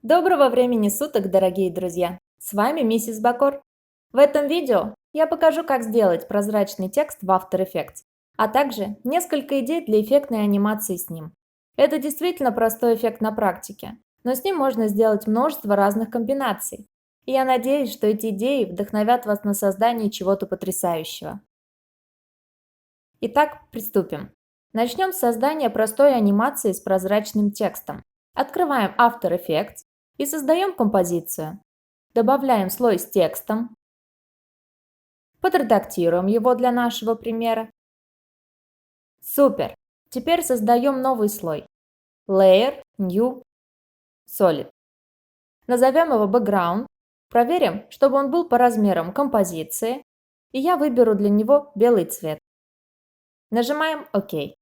Доброго времени суток, дорогие друзья! С вами миссис Бакор. В этом видео я покажу, как сделать прозрачный текст в After Effects, а также несколько идей для эффектной анимации с ним. Это действительно простой эффект на практике, но с ним можно сделать множество разных комбинаций. И я надеюсь, что эти идеи вдохновят вас на создание чего-то потрясающего. Итак, приступим. Начнем с создания простой анимации с прозрачным текстом. Открываем After Effects и создаем композицию. Добавляем слой с текстом. Подредактируем его для нашего примера. Супер! Теперь создаем новый слой. Layer, New, Solid. Назовем его Background. Проверим, чтобы он был по размерам композиции. И я выберу для него белый цвет. Нажимаем ОК.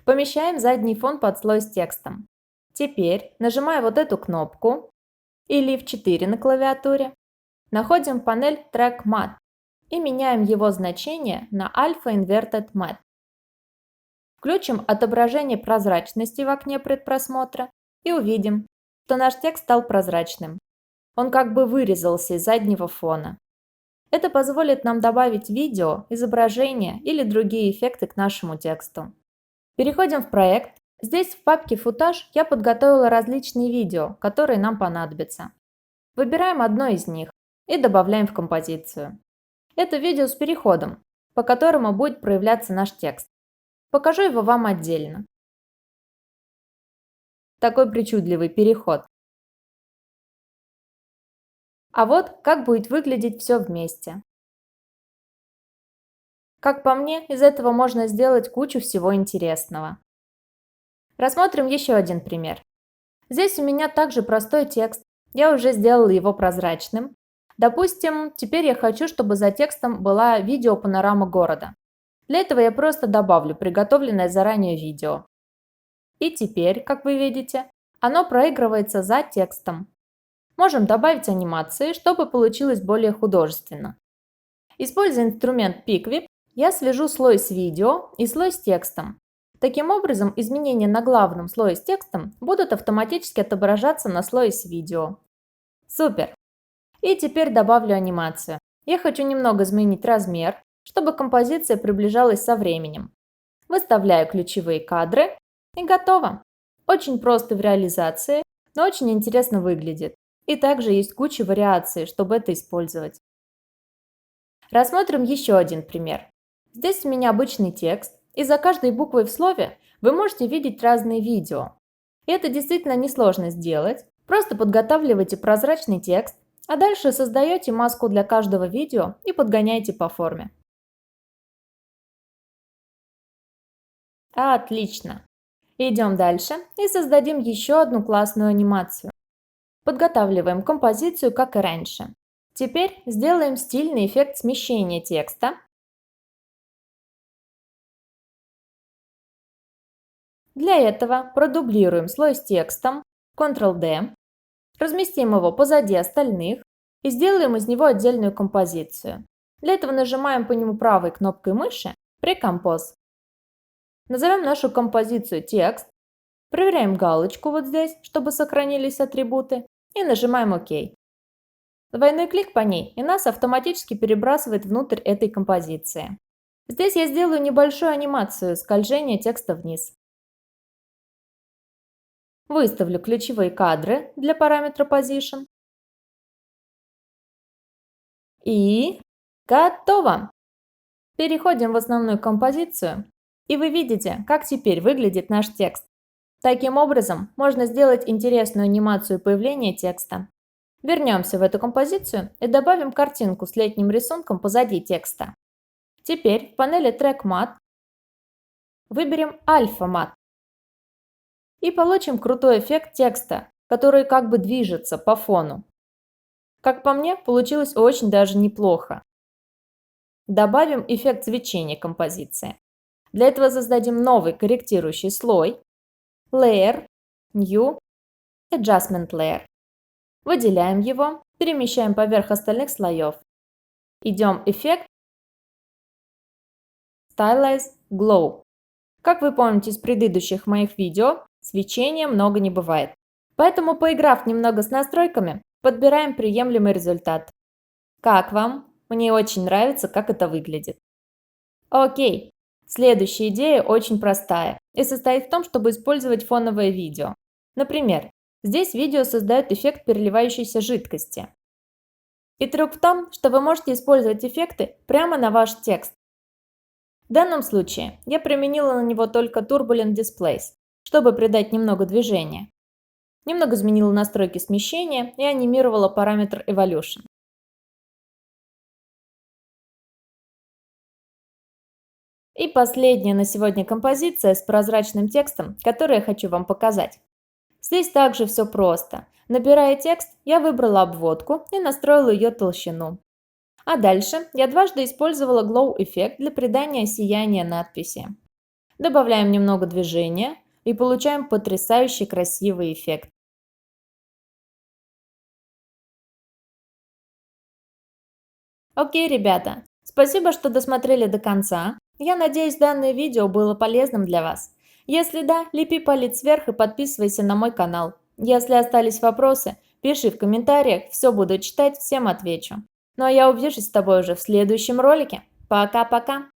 Помещаем задний фон под слой с текстом. Теперь, нажимая вот эту кнопку или F4 на клавиатуре, находим панель Track Matte и меняем его значение на Alpha Inverted Matte. Включим отображение прозрачности в окне предпросмотра и увидим, что наш текст стал прозрачным. Он как бы вырезался из заднего фона. Это позволит нам добавить видео, изображение или другие эффекты к нашему тексту. Переходим в проект. Здесь в папке «Футаж» я подготовила различные видео, которые нам понадобятся. Выбираем одно из них и добавляем в композицию. Это видео с переходом, по которому будет проявляться наш текст. Покажу его вам отдельно. Такой причудливый переход. А вот как будет выглядеть все вместе. Как по мне, из этого можно сделать кучу всего интересного. Рассмотрим еще один пример. Здесь у меня также простой текст. Я уже сделала его прозрачным. Допустим, теперь я хочу, чтобы за текстом была видеопанорама города. Для этого я просто добавлю приготовленное заранее видео. И теперь, как вы видите, оно проигрывается за текстом. Можем добавить анимации, чтобы получилось более художественно. Используя инструмент PickWhip, я свяжу слой с видео и слой с текстом. Таким образом, изменения на главном слое с текстом будут автоматически отображаться на слое с видео. Супер! И теперь добавлю анимацию. Я хочу немного изменить размер, чтобы композиция приближалась со временем. Выставляю ключевые кадры и готово. Очень просто в реализации, но очень интересно выглядит. И также есть куча вариаций, чтобы это использовать. Рассмотрим еще один пример. Здесь у меня обычный текст, и за каждой буквой в слове вы можете видеть разные видео. И это действительно несложно сделать. Просто подготавливайте прозрачный текст, а дальше создаете маску для каждого видео и подгоняете по форме. Отлично! Идем дальше и создадим еще одну классную анимацию. Подготавливаем композицию, как и раньше. Теперь сделаем стильный эффект смещения текста. Для этого продублируем слой с текстом, Ctrl-D, разместим его позади остальных и сделаем из него отдельную композицию. Для этого нажимаем по нему правой кнопкой мыши «Recompose». Назовем нашу композицию «Текст», проверяем галочку вот здесь, чтобы сохранились атрибуты, и нажимаем «Ок». Двойной клик по ней, и нас автоматически перебрасывает внутрь этой композиции. Здесь я сделаю небольшую анимацию скольжения текста вниз. Выставлю ключевые кадры для параметра Position. И готово! Переходим в основную композицию, и вы видите, как теперь выглядит наш текст. Таким образом, можно сделать интересную анимацию появления текста. Вернемся в эту композицию и добавим картинку с летним рисунком позади текста. Теперь в панели Track Matte выберем Alpha Matte и получим крутой эффект текста, который как бы движется по фону. Как по мне, получилось очень даже неплохо. Добавим эффект свечения композиции. Для этого создадим новый корректирующий слой. Layer, New, Adjustment Layer. Выделяем его, перемещаем поверх остальных слоев. Идем эффект Stylize Glow. Как вы помните из предыдущих моих видео, свечения много не бывает. Поэтому, поиграв немного с настройками, подбираем приемлемый результат. Как вам? Мне очень нравится, как это выглядит. Окей. Следующая идея очень простая и состоит в том, чтобы использовать фоновое видео. Например, здесь видео создает эффект переливающейся жидкости. И трюк в том, что вы можете использовать эффекты прямо на ваш текст. В данном случае я применила на него только Turbulent Displays, чтобы придать немного движения. Немного изменила настройки смещения и анимировала параметр Evolution. И последняя на сегодня композиция с прозрачным текстом, которую я хочу вам показать. Здесь также все просто. Набирая текст, я выбрала обводку и настроила ее толщину. А дальше я дважды использовала Glow эффект для придания сияния надписи. Добавляем немного движения и получаем потрясающе красивый эффект. Окей, ребята, спасибо, что досмотрели до конца. Я надеюсь, данное видео было полезным для вас. Если да, лепи палец вверх и подписывайся на мой канал. Если остались вопросы, пиши в комментариях, все буду читать, всем отвечу. Ну а я увижусь с тобой уже в следующем ролике. Пока-пока!